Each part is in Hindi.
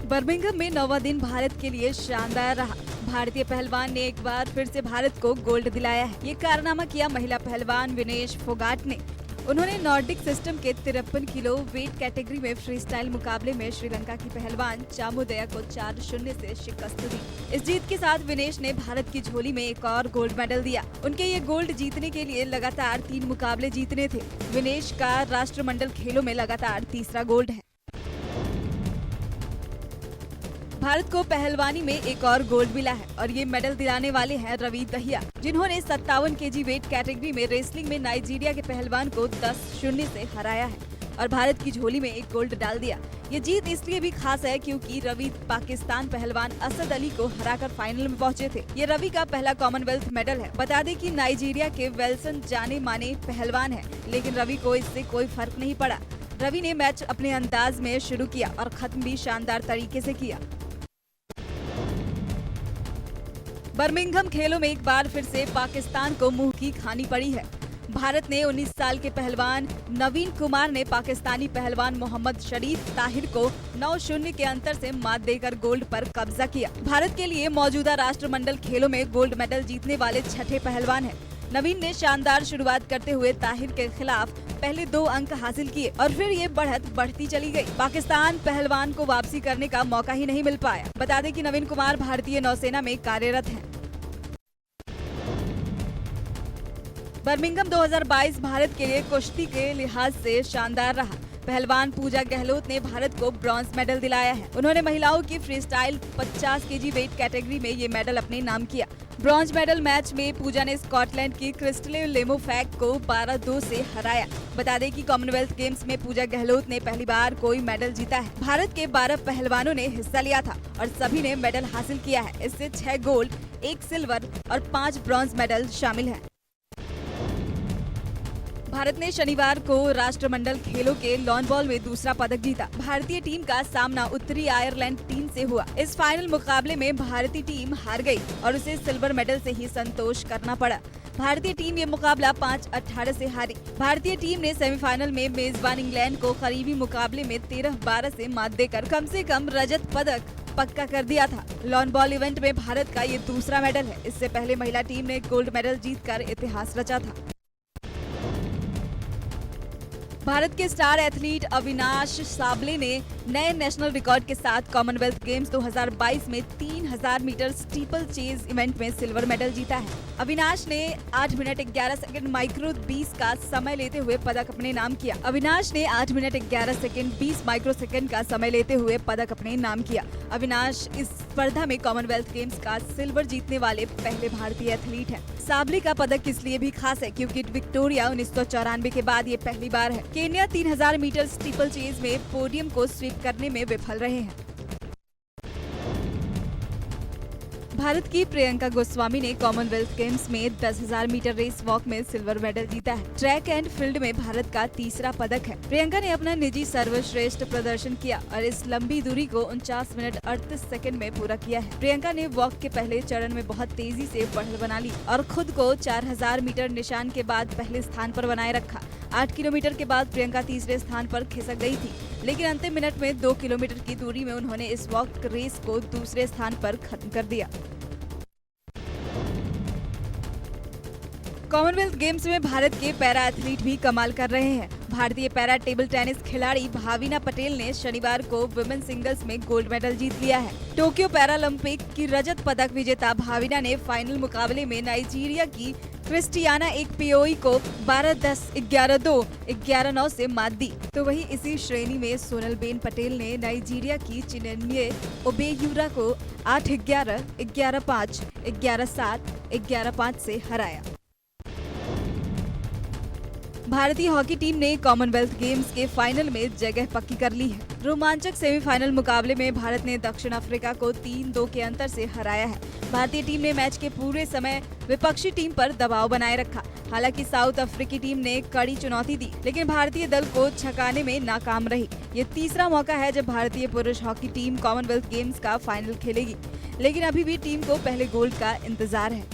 बर्मिंघम में 9वां दिन भारत के लिए शानदार रहा। भारतीय पहलवान ने एक बार फिर से भारत को गोल्ड दिलाया है। ये कारनामा किया महिला पहलवान विनेश फोगाट ने। उन्होंने नॉर्डिक सिस्टम के 53 किलो वेट कैटेगरी में फ्रीस्टाइल मुकाबले में श्रीलंका की पहलवान चामुदया को 4-0 से शिकस्त दी। इस जीत के साथ विनेश ने भारत की झोली में एक और गोल्ड मेडल दिया। उनके ये गोल्ड जीतने के लिए लगातार 3 मुकाबले जीतने थे। विनेश का राष्ट्रमंडल खेलों में लगातार तीसरा गोल्ड है। भारत को पहलवानी में एक और गोल्ड मिला है और ये मेडल दिलाने वाले हैं रवि दहिया, जिन्होंने 57 केजी वेट कैटेगरी में रेसलिंग में नाइजीरिया के पहलवान को 10-0 से हराया है और भारत की झोली में एक गोल्ड डाल दिया। ये जीत इसलिए भी खास है क्योंकि रवि पाकिस्तान पहलवान असद अली को हराकर फाइनल में पहुंचे थे। ये रवि का पहला कॉमनवेल्थ मेडल है। बता दें कि नाइजीरिया के वेल्सन जाने माने पहलवान है, लेकिन रवि को इससे कोई फर्क नहीं पड़ा। रवि ने मैच अपने अंदाज में शुरू किया और खत्म भी शानदार तरीके से किया। बर्मिंघम खेलों में एक बार फिर से पाकिस्तान को मुंह की खानी पड़ी है। भारत ने 19 साल के पहलवान नवीन कुमार ने पाकिस्तानी पहलवान मोहम्मद शरीफ ताहिर को 9-0 के अंतर से मात देकर गोल्ड पर कब्जा किया। भारत के लिए मौजूदा राष्ट्रमंडल खेलों में गोल्ड मेडल जीतने वाले छठे पहलवान हैं। नवीन ने शानदार शुरुआत करते हुए ताहिर के खिलाफ पहले 2 अंक हासिल किए और फिर ये बढ़त बढ़ती चली गई। पाकिस्तान पहलवान को वापसी करने का मौका ही नहीं मिल पाया। बता दें कि नवीन कुमार भारतीय नौसेना में कार्यरत हैं। बर्मिंघम 2022 भारत के लिए कुश्ती के लिहाज से शानदार रहा। पहलवान पूजा गहलोत ने भारत को ब्रॉन्ज मेडल दिलाया है। उन्होंने महिलाओं की फ्रीस्टाइल 50 केजी वेट कैटेगरी में ये मेडल अपने नाम किया। ब्रॉन्ज मेडल मैच में पूजा ने स्कॉटलैंड की क्रिस्टले लेमोफैक को 12-2 से हराया। बता दें कि कॉमनवेल्थ गेम्स में पूजा गहलोत ने पहली बार कोई मेडल जीता है। भारत के 12 पहलवानों ने हिस्सा लिया था और सभी ने मेडल हासिल किया है। इससे 6 गोल्ड, 1 सिल्वर और 5 ब्रॉन्ज मेडल शामिल हैं। भारत ने शनिवार को राष्ट्रमंडल खेलों के लॉन बॉल में दूसरा पदक जीता। भारतीय टीम का सामना उत्तरी आयरलैंड टीम से हुआ। इस फाइनल मुकाबले में भारतीय टीम हार गई और उसे सिल्वर मेडल से ही संतोष करना पड़ा। भारतीय टीम ये मुकाबला 5-18 से हारी। भारतीय टीम ने सेमीफाइनल में मेजबान इंग्लैंड को करीबी मुकाबले में 13-12 से मात देकर कम से कम रजत पदक पक्का कर दिया था। लॉन बॉल इवेंट में भारत का ये दूसरा मेडल है। इससे पहले महिला टीम ने गोल्ड मेडल जीतकर इतिहास रचा था। भारत के स्टार एथलीट अविनाश साबले ने नए नेशनल रिकॉर्ड के साथ कॉमनवेल्थ गेम्स 2022 में 3000 मीटर स्टीपल चेज इवेंट में सिल्वर मेडल जीता है। अविनाश ने 8 मिनट 11 सेकंड माइक्रो 20 का समय लेते हुए पदक अपने नाम किया। अविनाश ने 8 मिनट 11 सेकंड 20 माइक्रो सेकंड का समय लेते हुए पदक अपने नाम किया। अविनाश इस स्पर्धा में कॉमनवेल्थ गेम्स का सिल्वर जीतने वाले पहले भारतीय एथलीट हैं। साबले का पदक इसलिए भी खास है क्योंकि विक्टोरिया 1994 के बाद ये पहली बार है। केन्या 3000 मीटर स्टीपल चेज में पोडियम को स्वीप करने में विफल रहे हैं। भारत की प्रियंका गोस्वामी ने कॉमनवेल्थ गेम्स में 10,000 मीटर रेस वॉक में सिल्वर मेडल जीता है। ट्रैक एंड फील्ड में भारत का तीसरा पदक है। प्रियंका ने अपना निजी सर्वश्रेष्ठ प्रदर्शन किया और इस लंबी दूरी को 49 मिनट 38 सेकंड में पूरा किया है। प्रियंका ने वॉक के पहले चरण में बहुत तेजी से बढ़त बना ली और खुद को 4000 मीटर निशान के बाद पहले स्थान पर बनाए रखा। 8 किलोमीटर के बाद प्रियंका तीसरे स्थान पर खिसक गई थी, लेकिन अंतिम मिनट में 2 किलोमीटर की दूरी में उन्होंने इस वॉक रेस को दूसरे स्थान पर खत्म कर दिया। कॉमनवेल्थ गेम्स में भारत के पैरा एथलीट भी कमाल कर रहे हैं। भारतीय पैरा टेबल टेनिस खिलाड़ी भाविना पटेल ने शनिवार को वुमेन सिंगल्स में गोल्ड मेडल जीत लिया है। टोक्यो पैरालंपिक की रजत पदक विजेता भाविना ने फाइनल मुकाबले में नाइजीरिया की क्रिस्टियाना एकपियोई को 12-10, 11-2, 11-9 से मात दी। तो वही इसी श्रेणी में सोनलबेन पटेल ने नाइजीरिया की चिनेन्ये ओबेयूरा को 8-11, 11-5, 11-7, 11-5 से हराया। भारतीय हॉकी टीम ने कॉमनवेल्थ गेम्स के फाइनल में जगह पक्की कर ली है। रोमांचक सेमीफाइनल मुकाबले में भारत ने दक्षिण अफ्रीका को 3-2 के अंतर से हराया है। भारतीय टीम ने मैच के पूरे समय विपक्षी टीम पर दबाव बनाए रखा। हालांकि साउथ अफ्रीकी टीम ने कड़ी चुनौती दी, लेकिन भारतीय दल को छकाने में नाकाम रही। ये तीसरा मौका है जब भारतीय पुरुष हॉकी टीम कॉमनवेल्थ गेम्स का फाइनल खेलेगी, लेकिन अभी भी टीम को पहले गोल्ड का इंतजार है।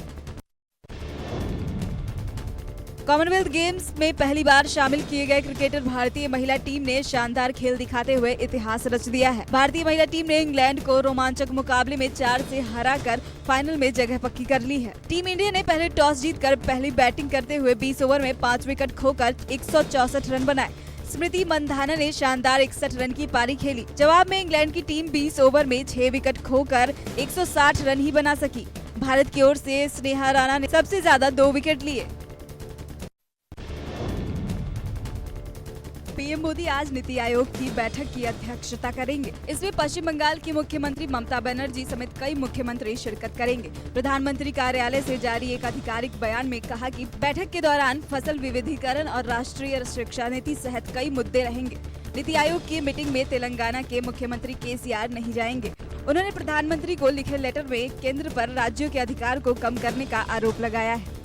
कॉमनवेल्थ गेम्स में पहली बार शामिल किए गए क्रिकेटर भारतीय महिला टीम ने शानदार खेल दिखाते हुए इतिहास रच दिया है। भारतीय महिला टीम ने इंग्लैंड को रोमांचक मुकाबले में 4 से हराकर फाइनल में जगह पक्की कर ली है। टीम इंडिया ने पहले टॉस जीतकर पहली बैटिंग करते हुए 20 ओवर में 5 विकेट खोकर 164 रन बनाए। स्मृति मंधाना ने शानदार 61 रन की पारी खेली। जवाब में इंग्लैंड की टीम 20 ओवर में 6 विकेट खोकर 160 रन ही बना सकी। भारत की ओर से स्नेहा राणा ने सबसे ज्यादा 2 विकेट लिए। पीएम मोदी आज नीति आयोग की बैठक की अध्यक्षता करेंगे। इसमें पश्चिम बंगाल की मुख्यमंत्री ममता बनर्जी समेत कई मुख्यमंत्री शिरकत करेंगे। प्रधानमंत्री कार्यालय से जारी एक आधिकारिक बयान में कहा कि बैठक के दौरान फसल विविधीकरण और राष्ट्रीय शिक्षा नीति सहित कई मुद्दे रहेंगे। नीति आयोग की मीटिंग में तेलंगाना के मुख्यमंत्री केसीआर नहीं जाएंगे। उन्होंने प्रधानमंत्री को लिखे लेटर में केंद्र पर राज्यों के अधिकार को कम करने का आरोप लगाया है।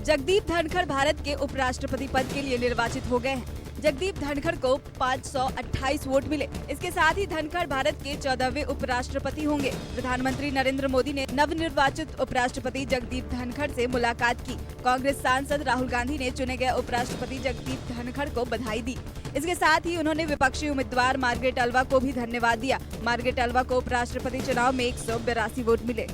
जगदीप धनखड़ भारत के उपराष्ट्रपति पद के लिए निर्वाचित हो गए हैं। जगदीप धनखड़ को 528 वोट मिले। इसके साथ ही धनखड़ भारत के 14वें उपराष्ट्रपति होंगे। प्रधानमंत्री नरेंद्र मोदी ने नवनिर्वाचित उपराष्ट्रपति जगदीप धनखड़ से मुलाकात की। कांग्रेस सांसद राहुल गांधी ने चुने गए उपराष्ट्रपति जगदीप धनखड़ को बधाई दी। इसके साथ ही उन्होंने विपक्षी उम्मीदवार मार्गरेट अल्वा को भी धन्यवाद दिया। मार्गरेट अल्वा को उपराष्ट्रपति चुनाव में 182 वोट मिले।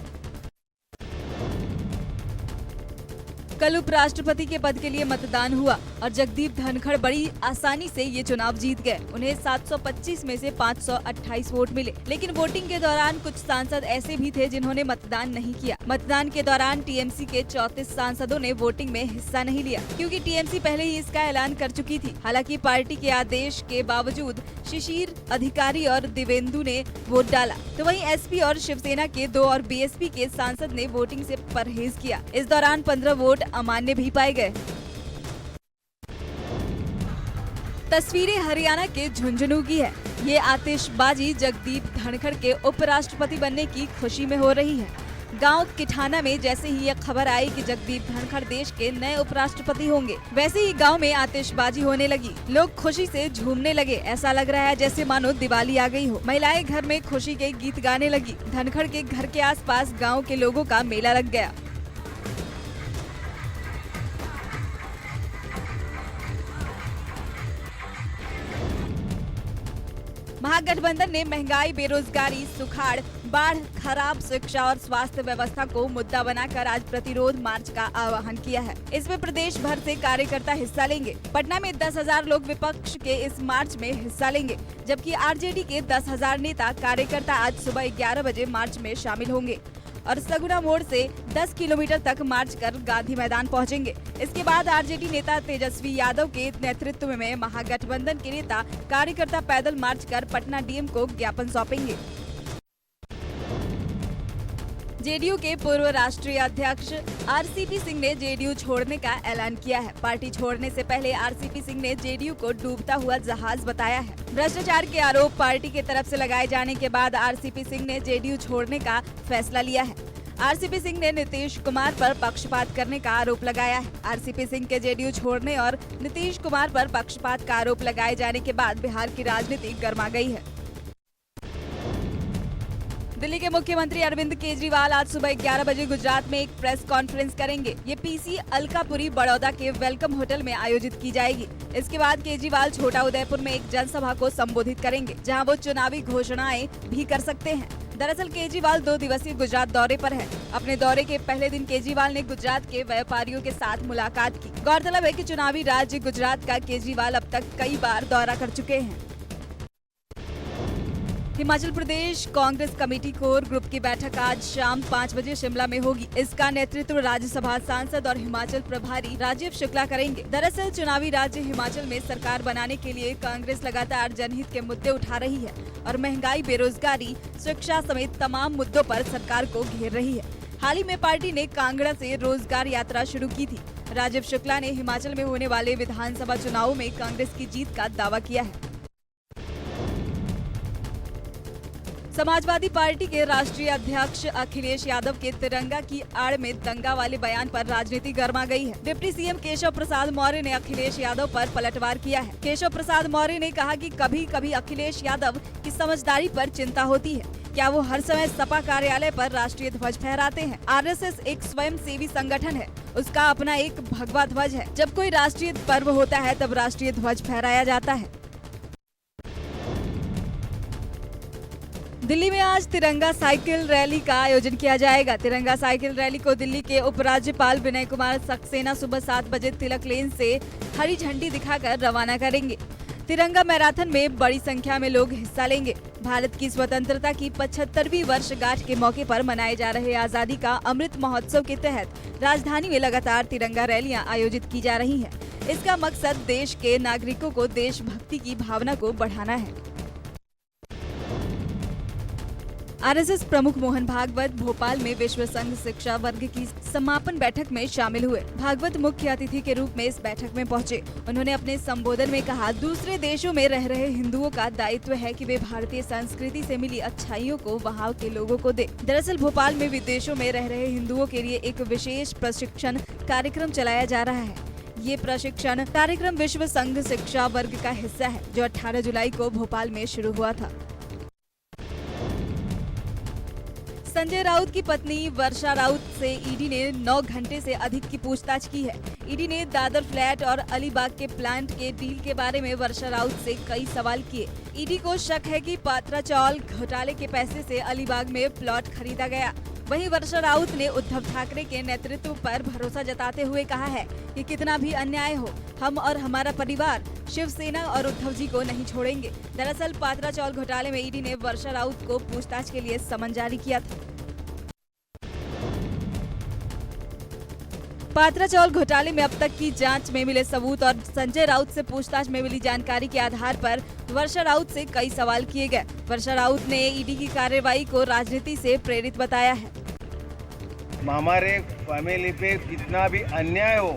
कल उपराष्ट्रपति के पद के लिए मतदान हुआ और जगदीप धनखड़ बड़ी आसानी से ये चुनाव जीत गए। उन्हें 725 में से 528 वोट मिले। लेकिन वोटिंग के दौरान कुछ सांसद ऐसे भी थे जिन्होंने मतदान नहीं किया। मतदान के दौरान टीएमसी के 34 सांसदों ने वोटिंग में हिस्सा नहीं लिया, क्योंकि टीएमसी पहले ही इसका ऐलान कर चुकी थी। हालांकि पार्टी के आदेश के बावजूद शिशिर अधिकारी और दिवेंदु ने वोट डाला, तो वहीं एसपी और शिवसेना के 2 और बीएसपी के सांसद ने वोटिंग से परहेज किया। इस दौरान 15 वोट अमान्य भी पाए गए। तस्वीरें हरियाणा के झुंझुनू की है। ये आतिशबाजी जगदीप धनखड़ के उपराष्ट्रपति बनने की खुशी में हो रही है। गांव किठाना में जैसे ही यह खबर आई कि जगदीप धनखड़ देश के नए उपराष्ट्रपति होंगे, वैसे ही गांव में आतिशबाजी होने लगी। लोग खुशी से झूमने लगे। ऐसा लग रहा है जैसे मानो दिवाली आ गई हो। महिलाएं घर में खुशी के गीत गाने लगी। धनखड़ के घर के आसपास गांव के लोगों का मेला लग गया। महागठबंधन ने महंगाई, बेरोजगारी, सुखाड़, बाढ़, खराब शिक्षा और स्वास्थ्य व्यवस्था को मुद्दा बनाकर आज प्रतिरोध मार्च का आह्वान किया है। इसमें प्रदेश भर से कार्यकर्ता हिस्सा लेंगे। पटना में 10,000 लोग विपक्ष के इस मार्च में हिस्सा लेंगे, जबकि आरजेडी के 10,000 नेता कार्यकर्ता आज सुबह 11 बजे मार्च में शामिल होंगे और सगुना मोड़ से 10 किलोमीटर तक मार्च कर गांधी मैदान पहुंचेंगे। इसके बाद आरजेडी नेता तेजस्वी यादव के नेतृत्व में महागठबंधन के नेता कार्यकर्ता पैदल मार्च कर पटना डीएम को ज्ञापन सौंपेंगे। जेडीयू के पूर्व राष्ट्रीय अध्यक्ष आरसीपी सिंह ने जेडीयू छोड़ने का ऐलान किया है। पार्टी छोड़ने से पहले आरसीपी सिंह ने जेडीयू को डूबता हुआ जहाज बताया है। भ्रष्टाचार के आरोप पार्टी की तरफ से लगाए जाने के बाद आरसीपी सिंह ने जेडीयू छोड़ने का फैसला लिया है। आरसीपी सिंह ने नीतीश कुमार पर पक्षपात करने का आरोप लगाया है। आरसीपी सिंह के जेडीयू छोड़ने और नीतीश कुमार पर पक्षपात का आरोप लगाए जाने के बाद बिहार की राजनीति गर्मा गई है। दिल्ली के मुख्यमंत्री अरविंद केजरीवाल आज सुबह 11 बजे गुजरात में एक प्रेस कॉन्फ्रेंस करेंगे। ये पीसी अलकापुरी बड़ौदा के वेलकम होटल में आयोजित की जाएगी। इसके बाद केजरीवाल छोटा उदयपुर में एक जनसभा को संबोधित करेंगे, जहां वो चुनावी घोषणाएं भी कर सकते हैं। दरअसल केजरीवाल 2 दिवसीय गुजरात दौरे पर है। अपने दौरे के पहले दिन केजरीवाल ने गुजरात के व्यापारियों के साथ मुलाकात की। गौरतलब है कि चुनावी राज्य गुजरात का केजरीवाल अब तक कई बार दौरा कर चुके हैं। Himachal Pradesh Congress committee core group की बैठक आज शाम 5 बजे शिमला में होगी। इसका नेतृत्व राज्यसभा सांसद और हिमाचल प्रभारी राजीव शुक्ला करेंगे। दरअसल चुनावी राज्य हिमाचल में सरकार बनाने के लिए कांग्रेस लगातार जनहित के मुद्दे उठा रही है और महंगाई, बेरोजगारी, शिक्षा समेत तमाम मुद्दों पर सरकार को घेर रही है। हाल ही में पार्टी ने कांगड़ा से रोजगार यात्रा शुरू की थी। राजीव शुक्ला ने हिमाचल में होने वाले विधानसभा चुनावों में कांग्रेस की जीत का दावा किया है। समाजवादी पार्टी के राष्ट्रीय अध्यक्ष अखिलेश यादव के तिरंगा की आड़ में दंगा वाले बयान पर राजनीति गर्मा गई है। डिप्टी सीएम केशव प्रसाद मौर्य ने अखिलेश यादव पर पलटवार किया है। केशव प्रसाद मौर्य ने कहा कि कभी कभी अखिलेश यादव की समझदारी पर चिंता होती है। क्या वो हर समय सपा कार्यालय पर राष्ट्रीय ध्वज फहराते हैं? आरएसएस एक स्वयंसेवी संगठन है, उसका अपना एक भगवा ध्वज है। जब कोई राष्ट्रीय पर्व होता है तब राष्ट्रीय ध्वज फहराया जाता है। दिल्ली में आज तिरंगा साइकिल रैली का आयोजन किया जाएगा। तिरंगा साइकिल रैली को दिल्ली के उपराज्यपाल विनय कुमार सक्सेना सुबह 7 बजे तिलक लेन से हरी झंडी दिखाकर रवाना करेंगे। तिरंगा मैराथन में बड़ी संख्या में लोग हिस्सा लेंगे। भारत की स्वतंत्रता की 75वीं वर्षगांठ के मौके पर मनाए जा रहे आजादी का अमृत महोत्सव के तहत राजधानी में लगातार तिरंगा रैलियां आयोजित की जा रही हैं। इसका मकसद देश के नागरिकों को देशभक्ति की भावना को बढ़ाना है। आरएसएस प्रमुख मोहन भागवत भोपाल में विश्व संघ शिक्षा वर्ग की समापन बैठक में शामिल हुए। भागवत मुख्य अतिथि के रूप में इस बैठक में पहुंचे। उन्होंने अपने संबोधन में कहा, दूसरे देशों में रह रहे हिंदुओं का दायित्व है कि वे भारतीय संस्कृति से मिली अच्छाइयों को वहां के लोगों को दे। दरअसल भोपाल में विदेशों में रह रहे हिंदुओं के लिए एक विशेष प्रशिक्षण कार्यक्रम चलाया जा रहा है। ये प्रशिक्षण कार्यक्रम विश्व संघ शिक्षा वर्ग का हिस्सा है, जो 18 जुलाई को भोपाल में शुरू हुआ था। संजय राउत की पत्नी वर्षा राउत से ईडी ने 9 घंटे से अधिक की पूछताछ की है। ईडी ने दादर फ्लैट और अलीबाग के प्लांट के डील के बारे में वर्षा राउत से कई सवाल किए। ईडी को शक है कि पात्रा चावल घोटाले के पैसे से अलीबाग में प्लॉट खरीदा गया। वहीं वर्षा राउत ने उद्धव ठाकरे के नेतृत्व पर भरोसा जताते हुए कहा है कि कितना भी अन्याय हो, हम और हमारा परिवार शिवसेना और उद्धव जी को नहीं छोड़ेंगे। दरअसल पात्रा चावल घोटाले में ईडी ने वर्षा राउत को पूछताछ के लिए समन जारी किया था। पात्रा चावल घोटाले में अब तक की जांच में मिले सबूत और संजय राउत से पूछताछ में मिली जानकारी के आधार पर वर्षा राउत से कई सवाल किए गए। वर्षा राउत ने ईडी की कार्रवाई को राजनीति से प्रेरित बताया है। हमारे फैमिली पे कितना भी अन्याय हो,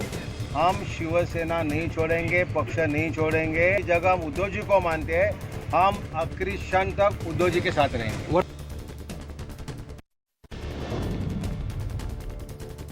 हम शिवसेना नहीं छोड़ेंगे, पक्ष नहीं छोड़ेंगे। इस जगह हम उद्धव जी को मानते हैं, हम आखिरी क्षण तक उद्धव जी के साथ रहेंगे।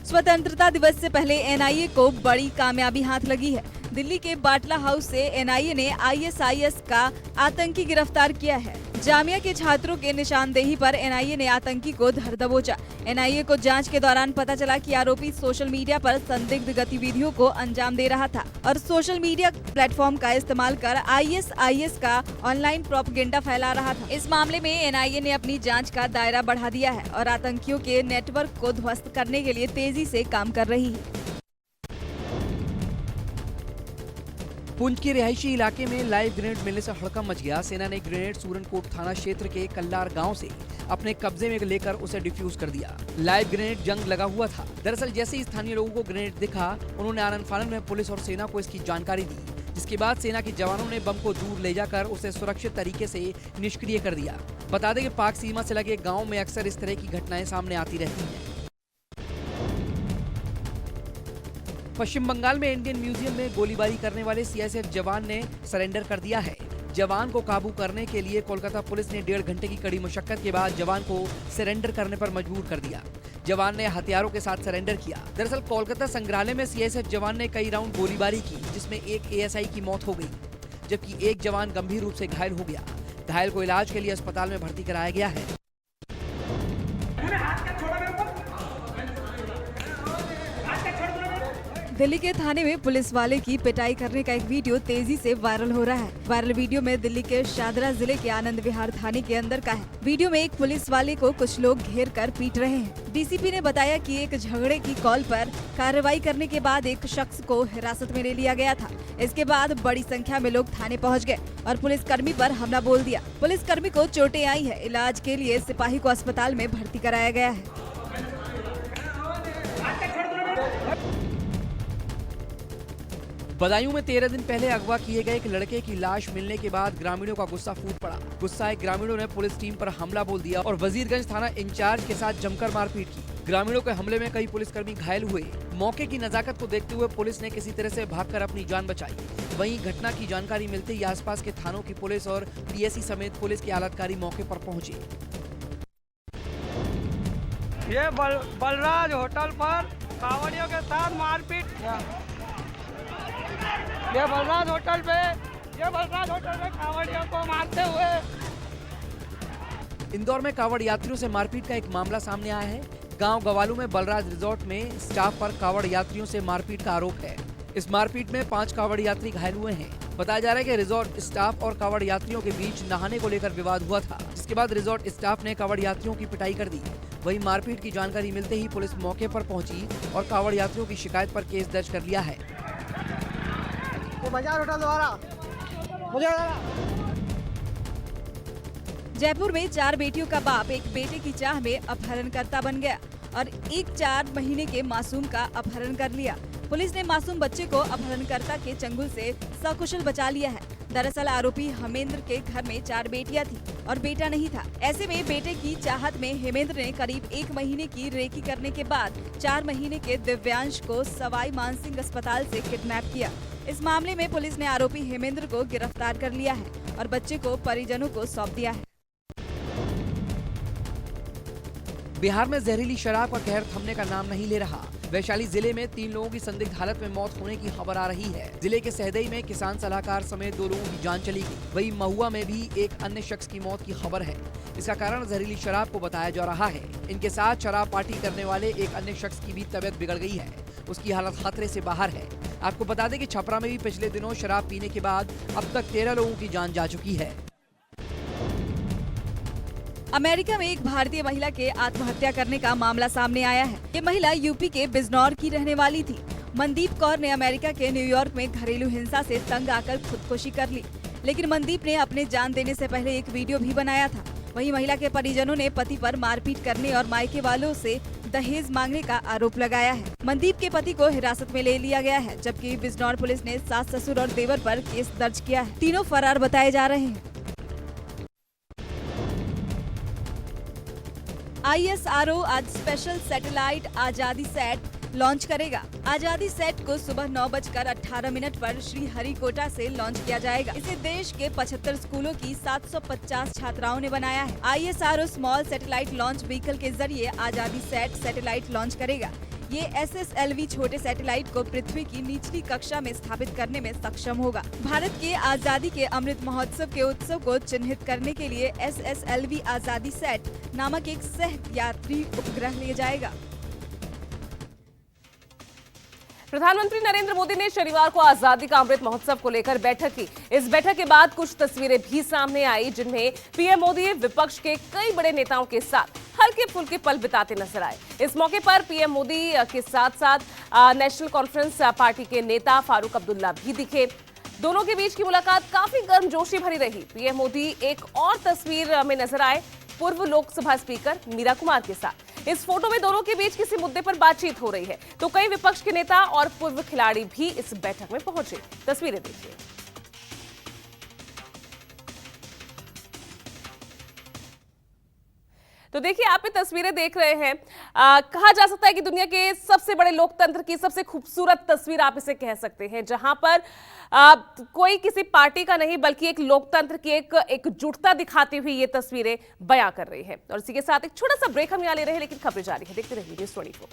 स्वतंत्रता दिवस से पहले एनआईए को बड़ी कामयाबी हाथ लगी है। दिल्ली के बाटला हाउस से एनआईए ने आईएसआईएस का आतंकी गिरफ्तार किया है। जामिया के छात्रों के निशानदेही पर एनआईए ने आतंकी को धर दबोचा। एनआईए को जांच के दौरान पता चला कि आरोपी सोशल मीडिया पर संदिग्ध गतिविधियों को अंजाम दे रहा था और सोशल मीडिया प्लेटफॉर्म का इस्तेमाल कर आईएसआईएस का ऑनलाइन प्रोपेगेंडा फैला रहा था। इस मामले में एनआईए ने अपनी जांच का दायरा बढ़ा दिया है और आतंकियों के नेटवर्क को ध्वस्त करने के लिए तेजी से काम कर रही है। पुंछ के रिहायशी इलाके में लाइव ग्रेनेड मिलने से हड़कंप मच गया। सेना ने ग्रेनेड सूरनकोट थाना क्षेत्र के कल्लार गांव से अपने कब्जे में लेकर उसे डिफ्यूज कर दिया। लाइव ग्रेनेड जंग लगा हुआ था। दरअसल जैसे ही स्थानीय लोगों को ग्रेनेड दिखा, उन्होंने आनन फानन में पुलिस और सेना को इसकी जानकारी दी, जिसके बाद सेना के जवानों ने बम को दूर ले जाकर उसे सुरक्षित तरीके से निष्क्रिय कर दिया। बता दें कि पाक सीमा से लगे गाँव में अक्सर इस तरह की घटनाएं सामने आती रहती हैं। पश्चिम बंगाल में इंडियन म्यूजियम में गोलीबारी करने वाले सीआईएसएफ जवान ने सरेंडर कर दिया है। जवान को काबू करने के लिए कोलकाता पुलिस ने 1.5 घंटे की कड़ी मशक्कत के बाद जवान को सरेंडर करने पर मजबूर कर दिया। जवान ने हथियारों के साथ सरेंडर किया। दरअसल कोलकाता संग्रहालय में सीआईएसएफ जवान ने कई राउंड गोलीबारी की, जिसमें एक एएसआई की मौत हो गई, जबकि एक जवान गंभीर रूप से घायल हो गया। घायल को इलाज के लिए अस्पताल में भर्ती कराया गया है। दिल्ली के थाने में पुलिस वाले की पिटाई करने का एक वीडियो तेजी से वायरल हो रहा है। वायरल वीडियो में दिल्ली के शादरा जिले के आनंद विहार थाने के अंदर का है। वीडियो में एक पुलिस वाले को कुछ लोग घेर कर पीट रहे हैं। डीसीपी ने बताया कि एक झगड़े की कॉल पर कार्रवाई करने के बाद एक शख्स को हिरासत में ले लिया गया था। इसके बाद बड़ी संख्या में लोग थाने पहुँच गए और पुलिसकर्मी पर हमला बोल दिया। पुलिसकर्मी को चोटें आई है। इलाज के लिए सिपाही को अस्पताल में भर्ती कराया गया है। बदायूं में 13 दिन पहले अगवा किए गए एक लड़के की लाश मिलने के बाद ग्रामीणों का गुस्सा फूट पड़ा। गुस्साए ग्रामीणों ने पुलिस टीम पर हमला बोल दिया और वजीरगंज थाना इंचार्ज के साथ जमकर मारपीट की। ग्रामीणों के हमले में कई पुलिसकर्मी घायल हुए। मौके की नजाकत को देखते हुए पुलिस ने किसी तरह से भागकर अपनी जान बचाई। वहीं घटना की जानकारी मिलते ही आसपास के थानों की पुलिस और पीएससी समेत पुलिस के आलाधिकारी मौके पर पहुंचे। ये बलराज होटल पर कांवड़ियों के साथ मारपीट। ये बलराज होटल पे कांवड़ियों को मारते हुए। इंदौर में कांवड़ यात्रियों से मारपीट का एक मामला सामने आया है। गांव गवालू में बलराज रिजॉर्ट में स्टाफ पर कांवड़ यात्रियों से मारपीट का आरोप है। इस मारपीट में 5 कांवड़ यात्री घायल हुए हैं। बताया जा रहा है कि रिजॉर्ट स्टाफ और कांवड़ यात्रियों के बीच नहाने को लेकर विवाद हुआ था, जिसके बाद रिजॉर्ट स्टाफ ने कांवड़ यात्रियों की पिटाई कर दी। वहीं मारपीट की जानकारी मिलते ही पुलिस मौके पर पहुंची और कांवड़ यात्रियों की शिकायत पर केस दर्ज कर लिया है। जयपुर में 4 बेटियों का बाप एक बेटे की चाह में अपहरणकर्ता बन गया और एक 4 महीने के मासूम का अपहरण कर लिया। पुलिस ने मासूम बच्चे को अपहरणकर्ता के चंगुल से सकुशल बचा लिया है। दरअसल आरोपी हेमेंद्र के घर में 4 बेटियां थी और बेटा नहीं था। ऐसे में बेटे की चाहत में हेमेंद्र ने करीब 1 महीने की रेकी करने के बाद 4 महीने के दिव्यांश को सवाई मानसिंह अस्पताल से किडनैप किया। इस मामले में पुलिस ने आरोपी हेमेंद्र को गिरफ्तार कर लिया है और बच्चे को परिजनों को सौंप दिया है। बिहार में जहरीली शराब का कहर थमने का नाम नहीं ले रहा। वैशाली जिले में 3 लोगों की संदिग्ध हालत में मौत होने की खबर आ रही है। जिले के सहदेई में किसान सलाहकार समेत 2 लोगों की जान चली गई। वहीं महुआ में भी एक अन्य शख्स की मौत की खबर है। इसका कारण जहरीली शराब को बताया जा रहा है। इनके साथ शराब पार्टी करने वाले एक अन्य शख्स की भी तबीयत बिगड़ गई है। उसकी हालत खतरे से बाहर है। आपको बता दें कि छपरा में भी पिछले दिनों शराब पीने के बाद अब तक 13 लोगों की जान जा चुकी है। अमेरिका में एक भारतीय महिला के आत्महत्या करने का मामला सामने आया है। ये महिला यूपी के बिजनौर की रहने वाली थी। मनदीप कौर ने अमेरिका के न्यूयॉर्क में घरेलू हिंसा से तंग आकर खुदकुशी कर ली, लेकिन मनदीप ने अपने जान देने से पहले एक वीडियो भी बनाया था। वहीं महिला के परिजनों ने पति पर मारपीट करने और मायके वालों से दहेज मांगने का आरोप लगाया है। मनदीप के पति को हिरासत में ले लिया गया है, जबकि बिजनौर पुलिस ने सास, ससुर और देवर पर केस दर्ज किया है। तीनों फरार बताए जा रहे हैं। ISRO आज स्पेशल सैटेलाइट आजादी सेट लॉन्च करेगा। आजादी सेट को सुबह 9:18 पर श्रीहरिकोटा से लॉन्च किया जाएगा। इसे देश के 75 स्कूलों की 750 छात्राओं ने बनाया है। ISRO small satellite launch vehicle के जरिए आजादी सेट सैटेलाइट लॉन्च करेगा। ये SSLV छोटे सैटेलाइट को पृथ्वी की निचली कक्षा में स्थापित करने में सक्षम होगा। भारत के आजादी के अमृत महोत्सव के उत्सव को चिन्हित करने के लिए SSLV आजादी सेट नामक एक सह यात्री उपग्रह ले जाएगा। प्रधानमंत्री नरेंद्र मोदी ने शनिवार को आजादी का अमृत महोत्सव को लेकर बैठक की। इस बैठक के बाद कुछ तस्वीरें भी सामने आई, जिनमें पीएम मोदी विपक्ष के कई बड़े नेताओं के साथ हल्के फुल्के पल बिताते नजर आए। इस मौके पर पीएम मोदी के साथ साथ नेशनल कॉन्फ्रेंस पार्टी के नेता फारूक अब्दुल्ला भी दिखे। दोनों के बीच की मुलाकात काफी गर्मजोशी भरी रही। पीएम मोदी एक और तस्वीर में नजर आए पूर्व लोकसभा स्पीकर मीरा कुमार के साथ। इस फोटो में दोनों के बीच किसी मुद्दे पर बातचीत हो रही है, तो कई विपक्ष के नेता और पूर्व खिलाड़ी भी इस बैठक में पहुंचे। तस्वीरें देखिए। तो देखिए, आप ये तस्वीरें देख रहे हैं। कहा जा सकता है कि दुनिया के सबसे बड़े लोकतंत्र की सबसे खूबसूरत तस्वीर आप इसे कह सकते हैं, जहां पर कोई किसी पार्टी का नहीं बल्कि एक लोकतंत्र की एक एकजुटता दिखाती हुई ये तस्वीरें बयां कर रही है। और इसी के साथ एक छोटा सा ब्रेक हम यहाँ ले रहे हैं, लेकिन खबरें जारी है। देखते रहिए न्यूज़ 24।